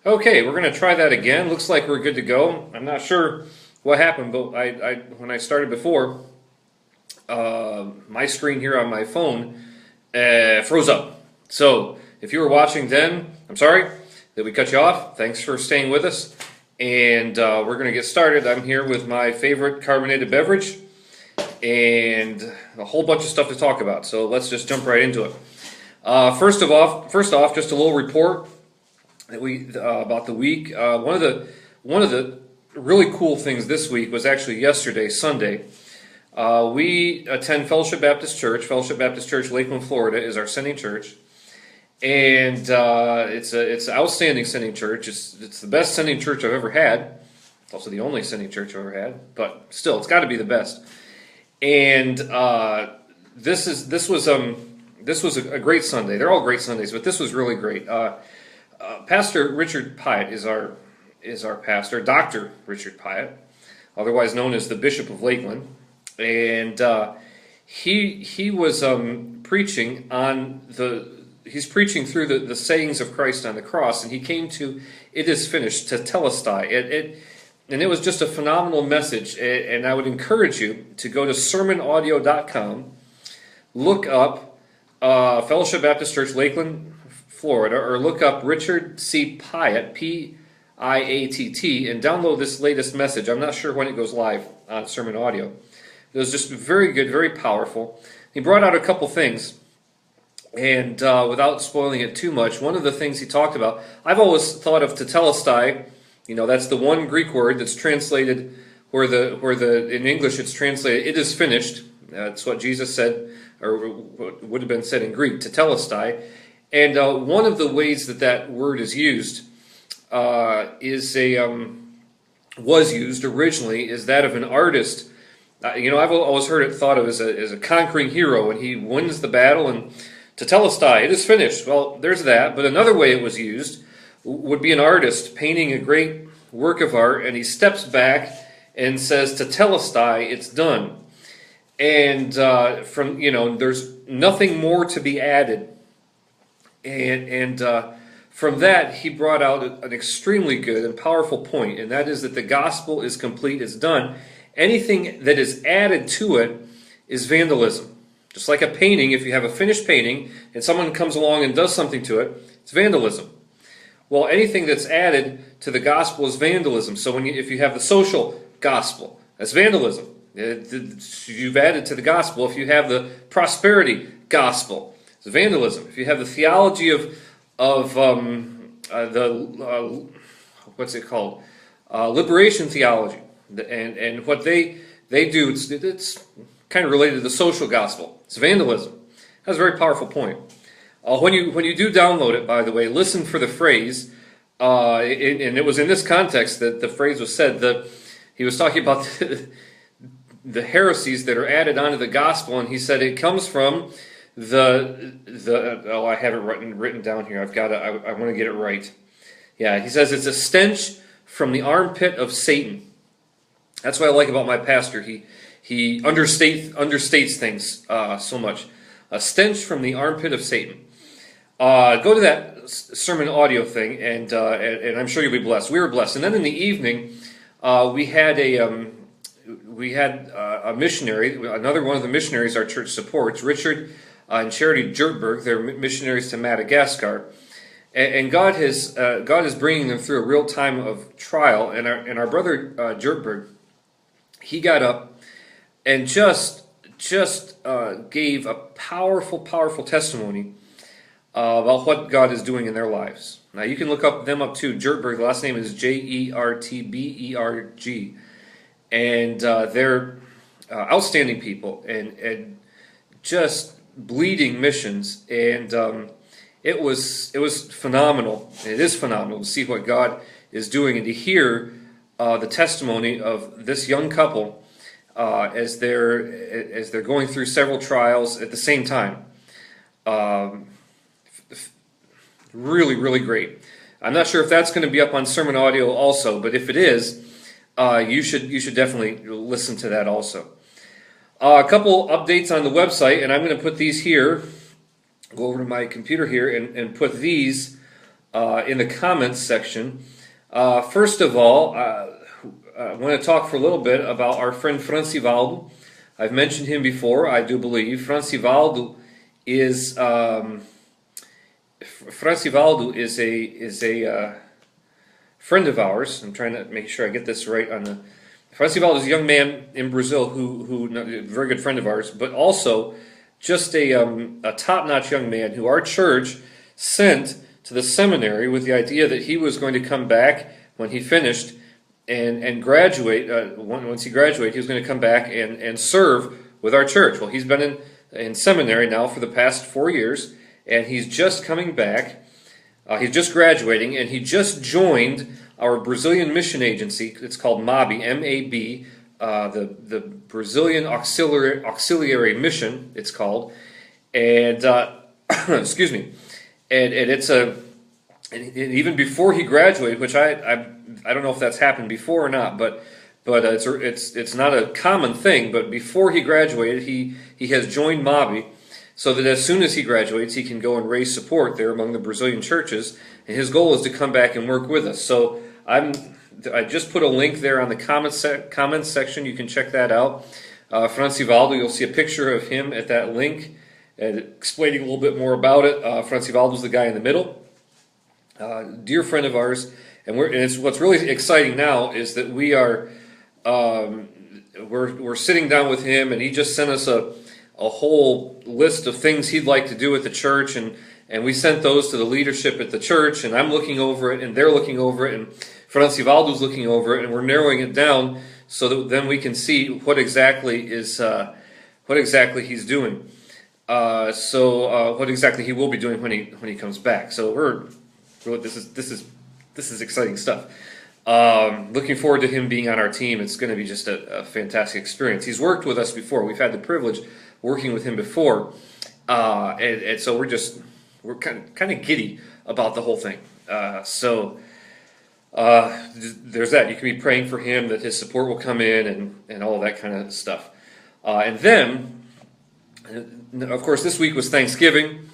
Okay, we're going to try that again. Looks like we're good to go. I'm not sure what happened, but when I started before, my screen here on my phone froze up. So if you were watching then, I'm sorry that we cut you off. Thanks for staying with us. And we're going to get started. I'm here with my favorite carbonated beverage and a whole bunch of stuff to talk about. So let's just jump right into it. First off, just a little report that about the week. One of the really cool things this week was actually yesterday, Sunday. We attend Fellowship Baptist Church. Fellowship Baptist Church, Lakeland, Florida, is our sending church, and it's an outstanding sending church. It's the best sending church I've ever had. It's also the only sending church I've ever had, but still, it's got to be the best. And this was a great Sunday. They're all great Sundays, but this was really great. Pastor Richard Pyatt is our pastor, Dr. Richard Pyatt, otherwise known as the Bishop of Lakeland, and he was preaching he's preaching through the sayings of Christ on the cross, and he came to "It is finished," to Telestai. And it was just a phenomenal message, and I would encourage you to go to sermonaudio.com, look up Fellowship Baptist Church, Lakeland, Florida, or look up Richard C. Pyatt, P-I-A-T-T, and download this latest message. I'm not sure when it goes live on Sermon Audio. It was just very good, very powerful. He brought out a couple things, and without spoiling it too much, one of the things he talked about, I've always thought of tetelestai, that's the one Greek word that's translated, where in English it's translated, "It is finished." That's what Jesus said, or what would have been said in Greek, tetelestai. And one of the ways that word is used was used originally is that of an artist. I've always heard it thought of as a conquering hero, and he wins the battle, and tetelestai, it is finished. Well, there's that. But another way it was used would be an artist painting a great work of art, and he steps back and says, tetelestai, it's done. And there's nothing more to be added. And from that, he brought out an extremely good and powerful point, and that is that the gospel is complete, it's done. Anything that is added to it is vandalism. Just like a painting, if you have a finished painting and someone comes along and does something to it, it's vandalism. Well, anything that's added to the gospel is vandalism. So if you have the social gospel, that's vandalism. You've added to the gospel. If you have the prosperity gospel, it's vandalism. If you have the theology of what's it called? Liberation theology, and what they do, it's kind of related to the social gospel. It's vandalism. That's a very powerful point. When you do download it, by the way, listen for the phrase, and it was in this context that the phrase was said. He was talking about the heresies that are added onto the gospel, and he said it comes from I have it written down here. I want to get it right. Yeah, he says it's a stench from the armpit of Satan. That's what I like about my pastor. He understates things so much. A stench from the armpit of Satan. Go to that sermon audio thing, and I'm sure you'll be blessed. We were blessed. And then in the evening, we had a missionary, another one of the missionaries our church supports, Richard and Charity Jertberg. They're missionaries to Madagascar, and God is bringing them through a real time of trial. And our brother Jertberg, he got up and just gave a powerful testimony about what God is doing in their lives. Now you can look them up too. Jertberg, the last name is Jertberg, and they're outstanding people and just bleeding missions. And it was phenomenal. It is phenomenal to see what God is doing and to hear the testimony of this young couple as they're going through several trials at the same time. Really, really great. I'm not sure if that's going to be up on Sermon Audio also, but if it is, you should definitely listen to that also. A couple updates on the website, and I'm going to put these here. Go over to my computer here and put these in the comments section. First of all, I want to talk for a little bit about our friend Francivaldo. I've mentioned him before, I do believe. Francivaldo is a friend of ours. I'm trying to make sure I get this right on the. Francivaldo is a young man in Brazil who a very good friend of ours, but also just a top-notch young man who our church sent to the seminary with the idea that he was going to come back when he finished and graduate. Once he graduated, he was going to come back and serve with our church. Well, he's been in seminary now for the past 4 years, and he's just coming back. He's just graduating, and he just joined our Brazilian mission agency. It's called MAB, M-A-B, the Brazilian Auxiliary Mission, it's called. And, excuse me, and it's and even before he graduated, which I don't know if that's happened before or not, but it's not a common thing, but before he graduated, he has joined MAB, so that as soon as he graduates, he can go and raise support there among the Brazilian churches. And his goal is to come back and work with us. So I just put a link there on the comments section. You can check that out. Francivaldo, you'll see a picture of him at that link, and explaining a little bit more about it. Francivaldo's the guy in the middle, dear friend of ours. And what's really exciting now is that we're sitting down with him, and he just sent us a whole list of things he'd like to do at the church, and we sent those to the leadership at the church, and I'm looking over it, and they're looking over it, and Francivaldo's looking over it, and we're narrowing it down so that then we can see what exactly he's doing. What exactly he will be doing when he comes back. So this is exciting stuff. Looking forward to him being on our team. It's going to be just a fantastic experience. He's worked with us before. We've had the privilege working with him before, and so we're kind of giddy about the whole thing. There's that. You can be praying for him that his support will come in and all of that kind of stuff. And then, of course, this week was Thanksgiving.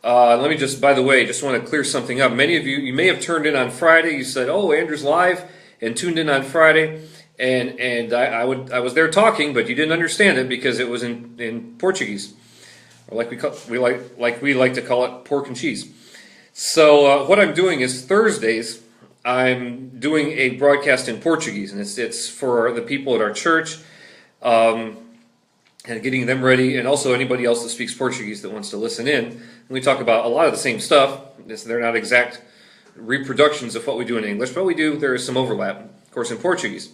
Let me by the way, just want to clear something up. Many of you may have turned in on Friday. You said, "Oh, Andrew's live," and tuned in on Friday. And I was there talking, but you didn't understand it because it was in Portuguese, or like we like to call it, pork and cheese. So what I'm doing is Thursdays I'm doing a broadcast in Portuguese, and it's for the people at our church, and getting them ready, and also anybody else that speaks Portuguese that wants to listen in. And we talk about a lot of the same stuff. They're not exact reproductions of what we do in English, but there is some overlap, of course, in Portuguese.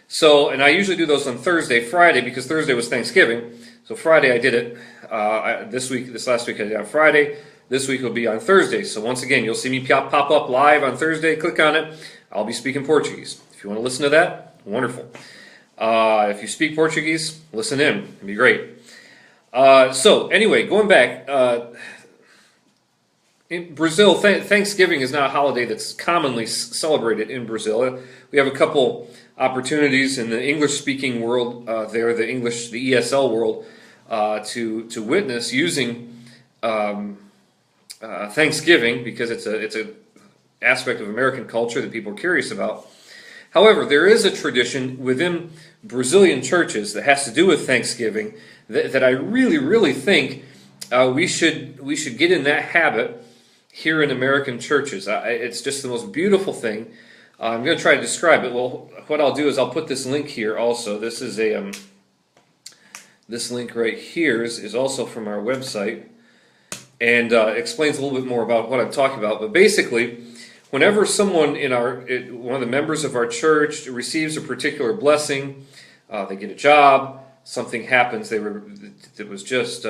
So, and I usually do those on Thursday, Friday, because Thursday was Thanksgiving. So Friday I did it. This last week I did it on Friday. This week will be on Thursday. So once again, you'll see me pop up live on Thursday. Click on it. I'll be speaking Portuguese. If you want to listen to that, wonderful. If you speak Portuguese, listen in. It'd be great. So anyway, going back, in Brazil, Thanksgiving is not a holiday that's commonly celebrated in Brazil. We have a couple opportunities in the English-speaking world the ESL world, to witness using Thanksgiving, because it's a aspect of American culture that people are curious about. However, there is a tradition within Brazilian churches that has to do with Thanksgiving that I really, really think we should get in that habit here in American churches. It's just the most beautiful thing. I'm going to try to describe it. Well, what I'll do is I'll put this link here also. This is this link right here is also from our website, and explains a little bit more about what I'm talking about. But basically, whenever someone one of the members of our church receives a particular blessing, they get a job, something happens, they just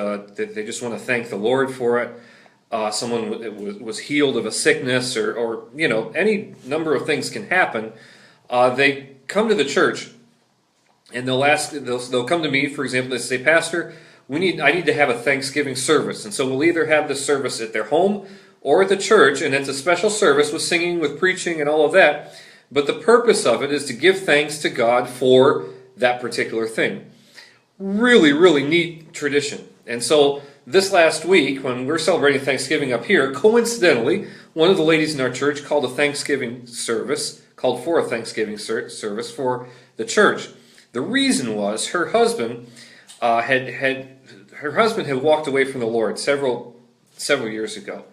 want to thank the Lord for it. Someone was healed of a sickness, or any number of things can happen. They come to the church, and they'll come to me, for example. They say, "Pastor, I need to have a Thanksgiving service," and so we'll either have the service at their home or at the church, and it's a special service with singing, with preaching, and all of that. But the purpose of it is to give thanks to God for that particular thing. Really, really neat tradition. And so this last week, when we're celebrating Thanksgiving up here, coincidentally, one of the ladies in our church called for a Thanksgiving service for the church. The reason was her husband had walked away from the Lord several years ago.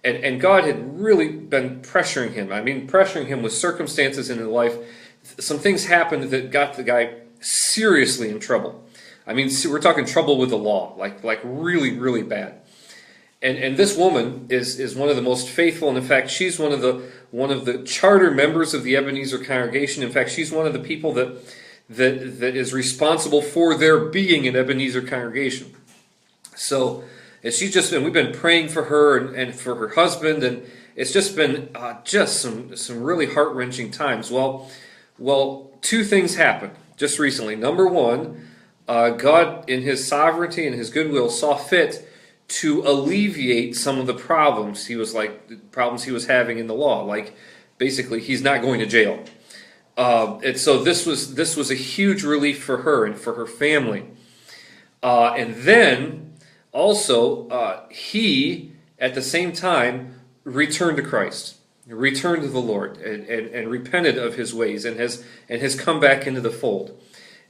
And God had really been pressuring him. I mean, pressuring him with circumstances in his life. Some things happened that got the guy seriously in trouble. I mean, we're talking trouble with the law, like really, really bad. And this woman is one of the most faithful, and in fact, she's one of the charter members of the Ebenezer congregation. In fact, she's one of the people that is responsible for there being an Ebenezer congregation. So, and we've been praying for her and for her husband, and it's just been just some really heart-wrenching times. Well, two things happened just recently. Number one, God, in His sovereignty and His goodwill, saw fit to alleviate some of the problems he was having in the law. Like, basically, he's not going to jail. And so this was a huge relief for her and for her family. And then also he at the same time returned to Christ, returned to the Lord, and repented of his ways, and has come back into the fold.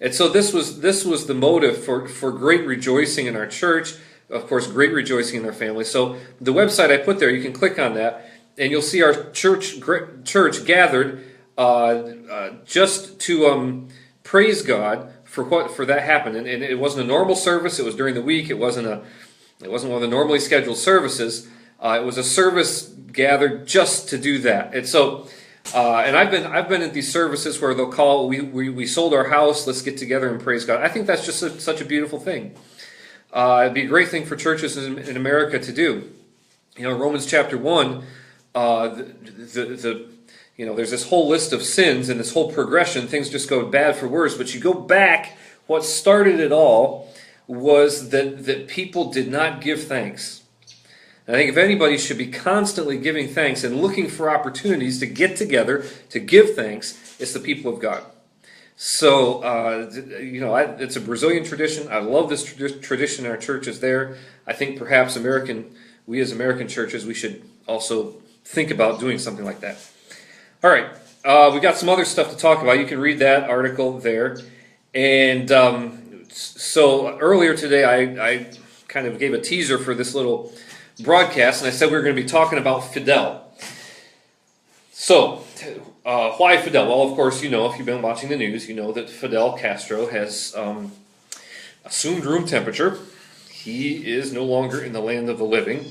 And so this was the motive for great rejoicing in our church. Of course, great rejoicing in our family. So the website I put there, you can click on that, and you'll see our church gathered just to praise God for that happened. And it wasn't a normal service. It was during the week. It wasn't one of the normally scheduled services. It was a service gathered just to do that. And so, and I've been at these services where they'll call, we sold our house, let's get together and praise God. I think that's just such a beautiful thing. It'd be a great thing for churches in America to do. Romans chapter 1, there's this whole list of sins and this whole progression. Things just go bad for worse. But you go back, what started it all was that people did not give thanks. And I think if anybody should be constantly giving thanks and looking for opportunities to get together to give thanks, it's the people of God. So, it's a Brazilian tradition. I love this tradition in our churches there. I think perhaps we as American churches, we should also think about doing something like that. All right, we got some other stuff to talk about. You can read that article there. And so earlier today, I kind of gave a teaser for this little broadcast, and I said we were going to be talking about Fidel. So, why Fidel? Well, of course, if you've been watching the news, you know that Fidel Castro has assumed room temperature. He is no longer in the land of the living.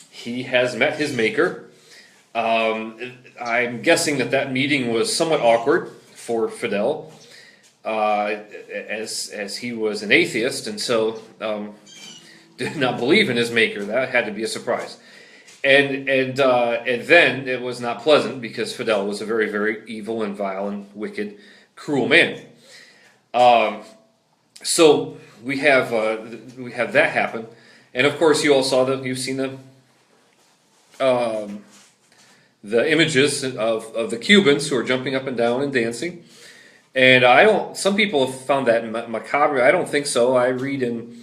He has met his maker. I'm guessing that meeting was somewhat awkward for Fidel, as he was an atheist, and so did not believe in his maker. That had to be a surprise. And then it was not pleasant because Fidel was a very, very evil and vile and wicked, cruel man. So we have that happen, and of course you all saw you've seen the images of the Cubans who are jumping up and down and dancing. And some people have found that macabre. I don't think so. I read in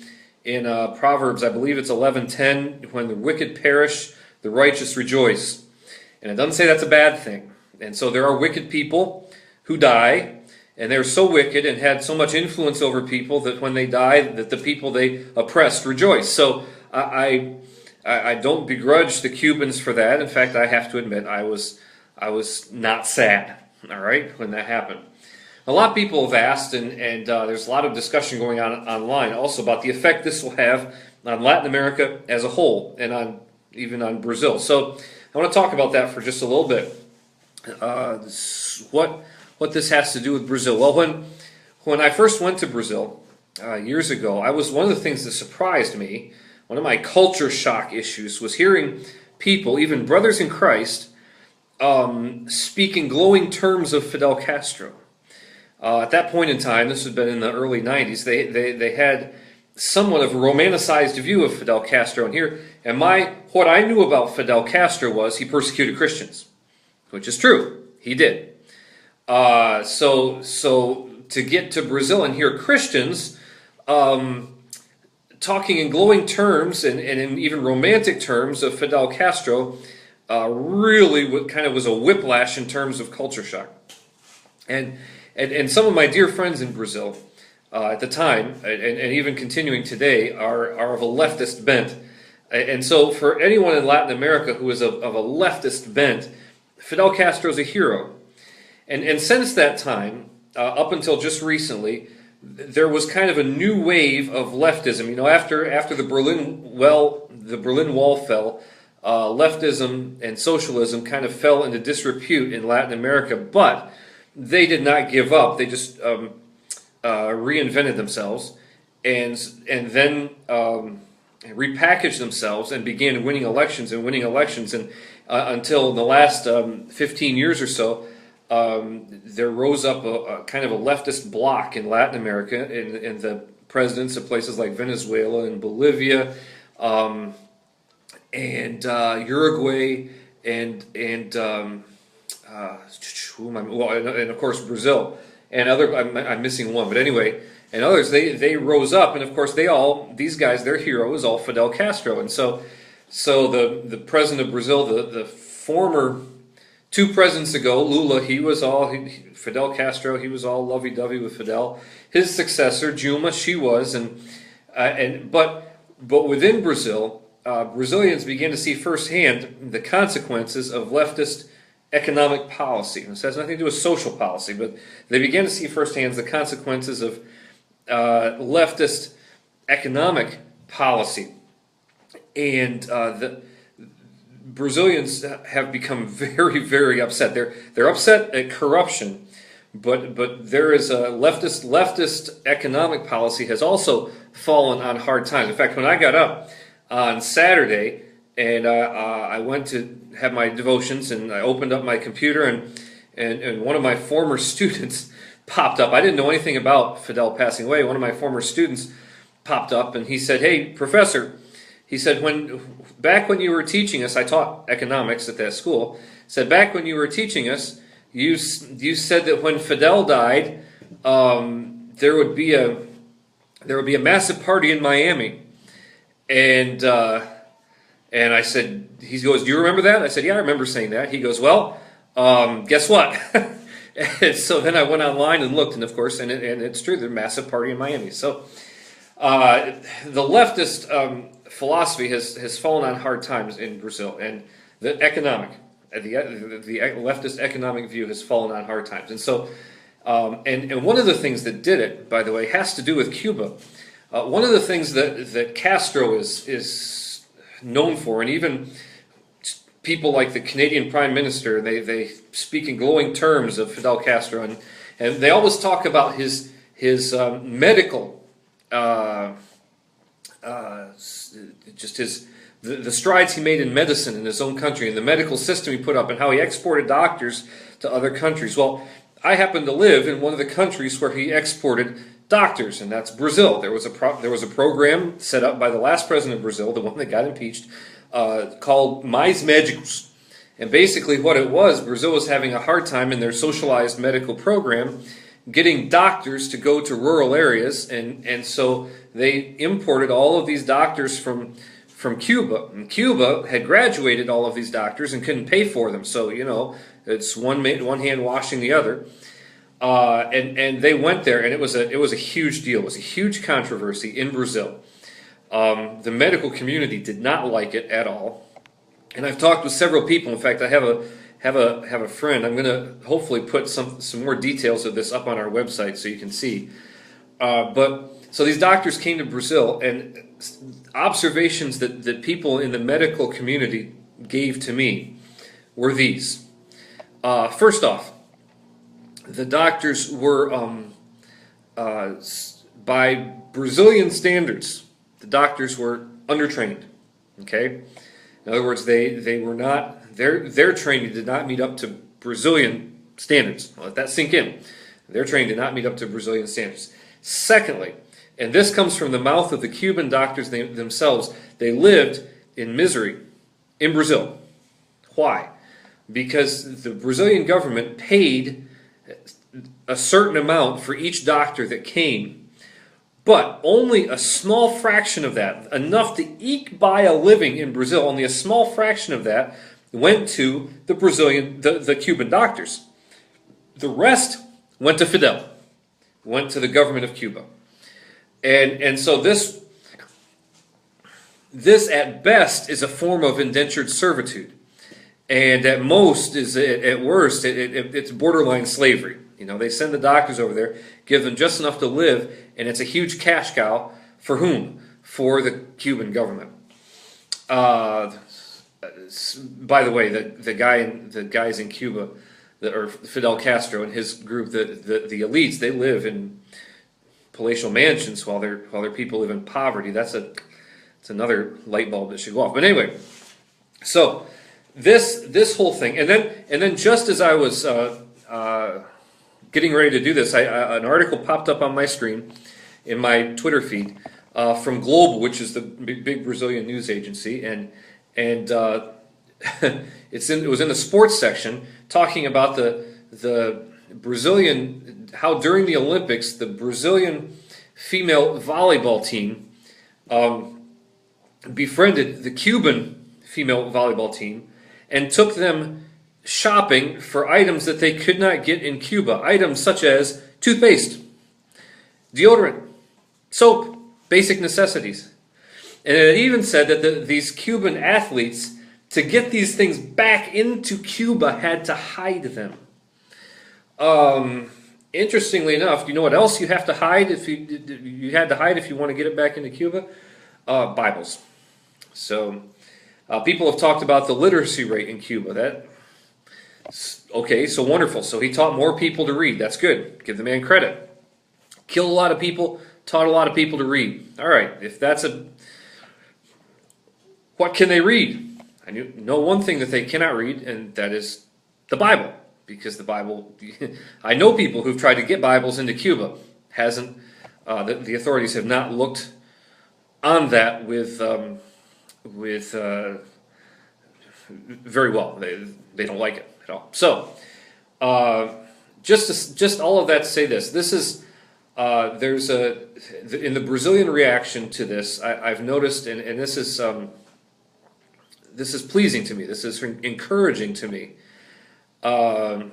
Proverbs, I believe it's 11:10, when the wicked perish, the righteous rejoice. And it doesn't say that's a bad thing. And so there are wicked people who die, and they're so wicked and had so much influence over people that when they die, that the people they oppressed rejoice. So I don't begrudge the Cubans for that. In fact, I have to admit I was not sad, all right, when that happened. A lot of people have asked, and there's a lot of discussion going on online also about the effect this will have on Latin America as a whole, and even on Brazil. So I want to talk about that for just a little bit. What this has to do with Brazil. Well, when I first went to Brazil years ago, one of the things that surprised me, one of my culture shock issues, was hearing people, even brothers in Christ, speak in glowing terms of Fidel Castro. At that point in time, this had been in the early 90s, they had somewhat of a romanticized view of Fidel Castro. And what I knew about Fidel Castro was he persecuted Christians, which is true. He did. So to get to Brazil and hear Christians talking in glowing terms and in even romantic terms of Fidel Castro, really what kind of was a whiplash in terms of culture shock. And some of my dear friends in Brazil at the time, and even continuing today, are of a leftist bent. And so for anyone in Latin America who is of a leftist bent, Fidel Castro is a hero. And since that time, up until just recently, there was kind of a new wave of leftism. You know, after the Berlin Wall fell, leftism and socialism kind of fell into disrepute in Latin America, but they did not give up. They just reinvented themselves and then repackaged themselves and began winning elections and until the last 15 years or so, there rose up a kind of a leftist bloc in Latin America, in the presidents of places like Venezuela and Bolivia, and Uruguay, and of course Brazil, and other. I'm missing one, but anyway, and others. They rose up, and of course these guys, their hero is all Fidel Castro, and so the president of Brazil, the former. 2 presidents ago, Lula, Fidel Castro, he was all lovey-dovey with Fidel. His successor, Dilma, she was, but within Brazil, Brazilians began to see firsthand the consequences of leftist economic policy. This has nothing to do with social policy, but they began to see firsthand the consequences of leftist economic policy, and the Brazilians have become very, very upset. They're upset at corruption, but there is a leftist economic policy has also fallen on hard times. In fact, when I got up on Saturday and I went to have my devotions, and I opened up my computer, and one of my former students popped up. I didn't know anything about Fidel passing away. One of my former students popped up, and he said, "Hey, professor," he said, back when you were teaching us, I taught economics at that school, said, back when you were teaching us, you said that when Fidel died, there would be a massive party in Miami. And I said, he goes, "Do you remember that?" I said, "Yeah, I remember saying that." He goes, "Well, guess what?" And so then I went online and looked, and of course, and it's true, there's a massive party in Miami. So the leftist philosophy has fallen on hard times in Brazil, and the leftist economic view has fallen on hard times. And so, and one of the things that did it, by the way, has to do with Cuba. One of the things that Castro is known for, and even people like the Canadian Prime Minister, they speak in glowing terms of Fidel Castro, and they always talk about his medical. The strides he made in medicine in his own country, and the medical system he put up, and how he exported doctors to other countries. Well, I happen to live in one of the countries where he exported doctors, and that's Brazil. There was a program set up by the last president of Brazil, the one that got impeached, called Mais Médicos. And basically what it was, Brazil was having a hard time in their socialized medical program getting doctors to go to rural areas, and so they imported all of these doctors from Cuba. And Cuba had graduated all of these doctors and couldn't pay for them, so it's one hand washing the other. And they went there, and it was a huge deal. It was a huge controversy in Brazil. The medical community did not like it at all, and I've talked with several people. In fact, I have a friend. I'm going to hopefully put some more details of this up on our website so you can see. So these doctors came to Brazil, and observations that people in the medical community gave to me were these. First off, the doctors were, by Brazilian standards, the doctors were undertrained. Okay, in other words, they were not. Their training did not meet up to Brazilian standards. I'll let that sink in. Their training did not meet up to Brazilian standards. Secondly, and this comes from the mouth of the Cuban doctors themselves, they lived in misery in Brazil. Why? Because the Brazilian government paid a certain amount for each doctor that came, but only a small fraction of that, enough to eke by a living in Brazil, only a small fraction of that went to the Cuban doctors. The rest went to Fidel, went to the government of Cuba. And so this at best is a form of indentured servitude. And at most, at worst, it's borderline slavery. They send the doctors over there, give them just enough to live, and it's a huge cash cow for whom? For the Cuban government. By the way, the guys in Cuba, or Fidel Castro and his group, the elites, they live in palatial mansions while their people live in poverty. It's another light bulb that should go off. But anyway, so this whole thing, and then just as I was getting ready to do this, an article popped up on my screen in my Twitter feed from Globo, which is the big Brazilian news agency, and it was in the sports section talking about the Brazilian, how during the Olympics the Brazilian female volleyball team befriended the Cuban female volleyball team and took them shopping for items that they could not get in Cuba. Items such as toothpaste, deodorant, soap, basic necessities. And it even said that these Cuban athletes, to get these things back into Cuba, had to hide them. Interestingly enough, you know what else you have to hide if you had to hide if you want to get it back into Cuba? Bibles. So people have talked about the literacy rate in Cuba. Okay, so wonderful. So he taught more people to read. That's good. Give the man credit. Killed a lot of people, taught a lot of people to read. All right, if that's what can they read? I know one thing that they cannot read, and that is the Bible. Because the Bible, I know people who've tried to get Bibles into Cuba. The authorities have not looked on that with very well. They don't like it at all. So, just all of that to say this. This is there's in the Brazilian reaction to this. I've noticed, and this is pleasing to me. This is encouraging to me. That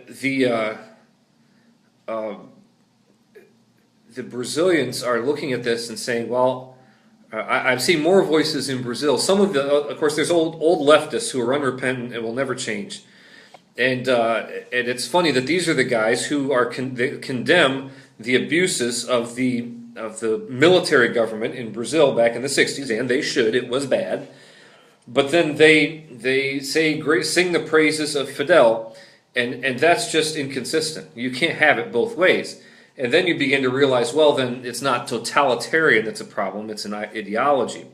the Brazilians are looking at this and saying, well, I've seen more voices in Brazil. Some of course, there's old leftists who are unrepentant and will never change. And it's funny that these are the guys who condemn the abuses of the military government in Brazil back in the 60s, and they should. It was bad. But then they say sing the praises of Fidel, and that's just inconsistent. You can't have it both ways. And then you begin to realize, well, then it's not totalitarian that's a problem, it's an ideology.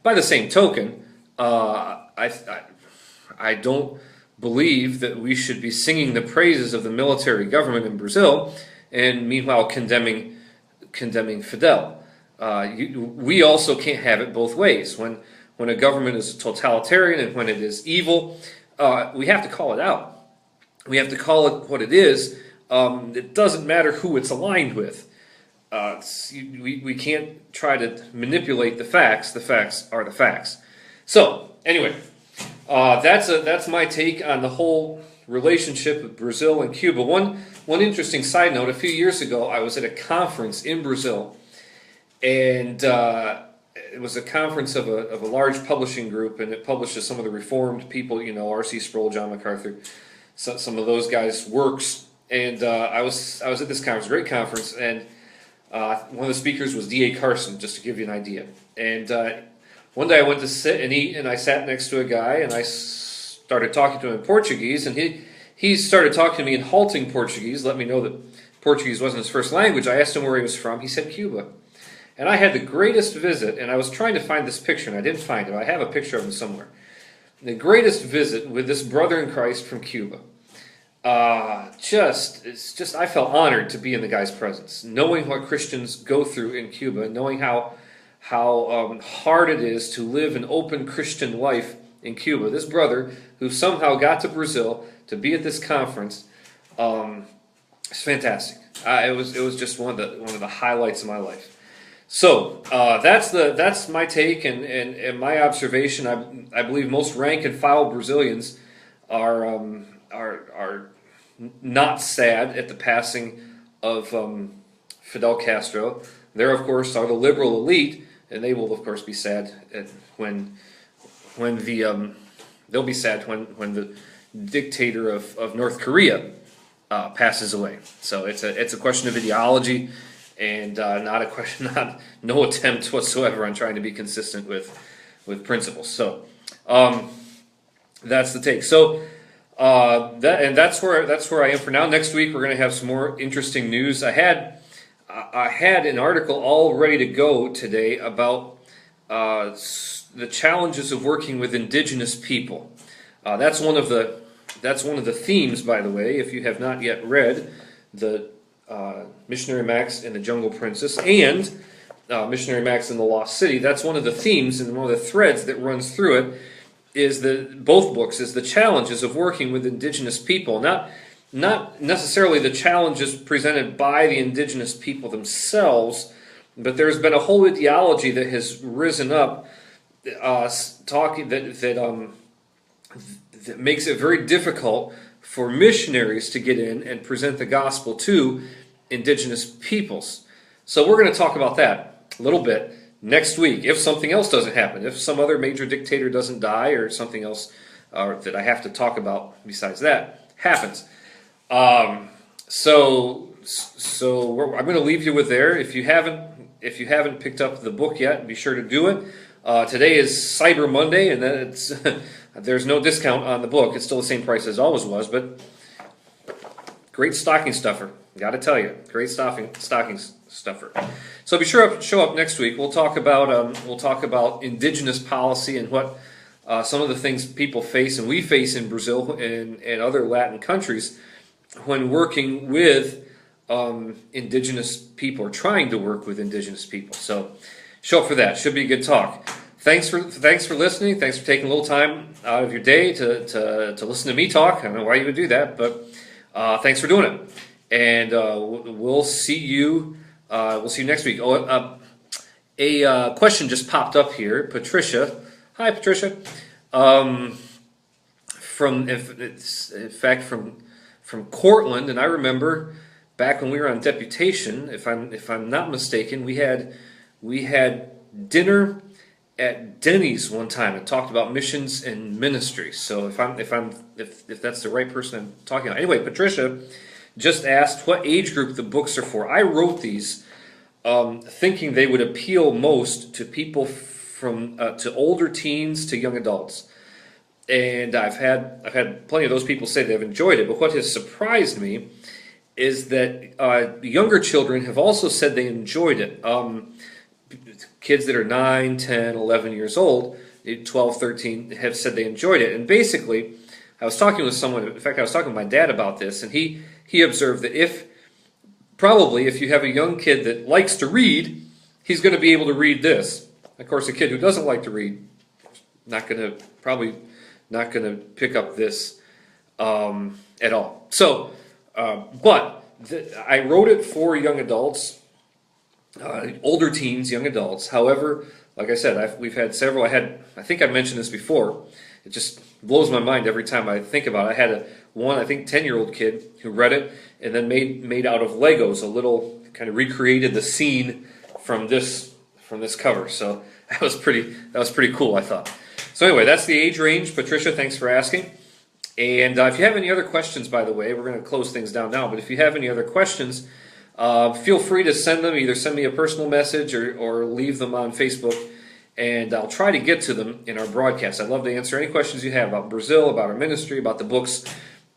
By the same token, I don't believe that we should be singing the praises of the military government in Brazil and meanwhile condemning Fidel. We also can't have it both ways. When a government is totalitarian and when it is evil, we have to call it out. We have to call it what it is. It doesn't matter who it's aligned with. We can't try to manipulate the facts. The facts are the facts. So, anyway, that's my take on the whole relationship with Brazil and Cuba. One interesting side note, a few years ago, I was at a conference in Brazil, and it was a conference of a large publishing group, and it publishes some of the Reformed people, R.C. Sproul, John MacArthur, some of those guys' works. And I was at this conference, great conference, and one of the speakers was D.A. Carson, just to give you an idea. And one day I went to sit and eat, and I sat next to a guy, and I started talking to him in Portuguese, and he started talking to me in halting Portuguese, let me know that Portuguese wasn't his first language. I asked him where he was from. He said Cuba. And I had the greatest visit, and I was trying to find this picture, and I didn't find it. I have a picture of him somewhere. The greatest visit with this brother in Christ from Cuba. I felt honored to be in the guy's presence, knowing what Christians go through in Cuba, knowing how hard it is to live an open Christian life in Cuba. This brother, who somehow got to Brazil to be at this conference, it's fantastic. It was just one of the highlights of my life. So that's my take and my observation. I believe most rank and file Brazilians are not sad at the passing of Fidel Castro. There, of course, are the liberal elite, and they will, of course, be sad when they'll be sad when the dictator of North Korea passes away. So it's a question of ideology, and not a question, no attempt whatsoever on trying to be consistent with principles. So that's the take. So that's where I am for now. Next week we're going to have some more interesting news. I had an article all ready to go today about the challenges of working with indigenous people. That's one of the themes, by the way. If you have not yet read the Missionary Max and the Jungle Princess and Missionary Max and the Lost City, that's one of the themes and one of the threads that runs through it. Both books is the challenges of working with indigenous people, not necessarily the challenges presented by the indigenous people themselves, but there's been a whole ideology that has risen up, talking that makes it very difficult for missionaries to get in and present the gospel to indigenous peoples. So we're going to talk about that a little bit next week, if something else doesn't happen, if some other major dictator doesn't die or something else that I have to talk about besides that happens. So I'm going to leave you with there. If you haven't picked up the book yet, be sure to do it. Today is Cyber Monday, and then there's no discount on the book. It's still the same price as it always was, but great stocking stuffer. Got to tell you, great stocking stuffer. So be sure to show up next week. We'll talk about indigenous policy and what some of the things people face and we face in Brazil and other Latin countries when working with indigenous people or trying to work with indigenous people. So show up for that. Should be a good talk. Thanks for listening. Thanks for taking a little time out of your day to listen to me talk. I don't know why you would do that, but thanks for doing it. And we'll see you. We'll see you next week. A question just popped up here. Patricia, hi Patricia. From Cortland, and I remember back when we were on deputation. If I'm not mistaken, we had dinner at Denny's one time and talked about missions and ministry. So if that's the right person I'm talking about. Anyway, Patricia just asked what age group the books are for. I wrote these thinking they would appeal most to people to older teens to young adults. And I've had plenty of those people say they've enjoyed it. But what has surprised me is that younger children have also said they enjoyed it. Kids that are 9, 10, 11 years old, 12, 13, have said they enjoyed it. And basically, I was talking with someone, in fact, I was talking with my dad about this, and he observed that if you have a young kid that likes to read, he's going to be able to read this. Of course, a kid who doesn't like to read, probably not going to pick up this at all. So, I wrote it for young adults, older teens, young adults. However, like I said, we've had several. I think I mentioned this before. It just blows my mind every time I think about it. I had one, I think, 10-year-old kid who read it and then made out of Legos a little, kind of recreated the scene from this cover. So that was pretty cool, I thought. So anyway, that's the age range. Patricia, thanks for asking. And if you have any other questions, by the way, we're going to close things down now. But if you have any other questions, feel free to send them. Either send me a personal message or leave them on Facebook. And I'll try to get to them in our broadcast. I'd love to answer any questions you have about Brazil, about our ministry, about the books.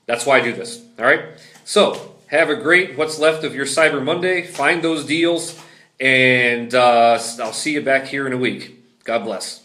That's why I do this. All right? So, have a great what's left of your Cyber Monday. Find those deals. And I'll see you back here in a week. God bless.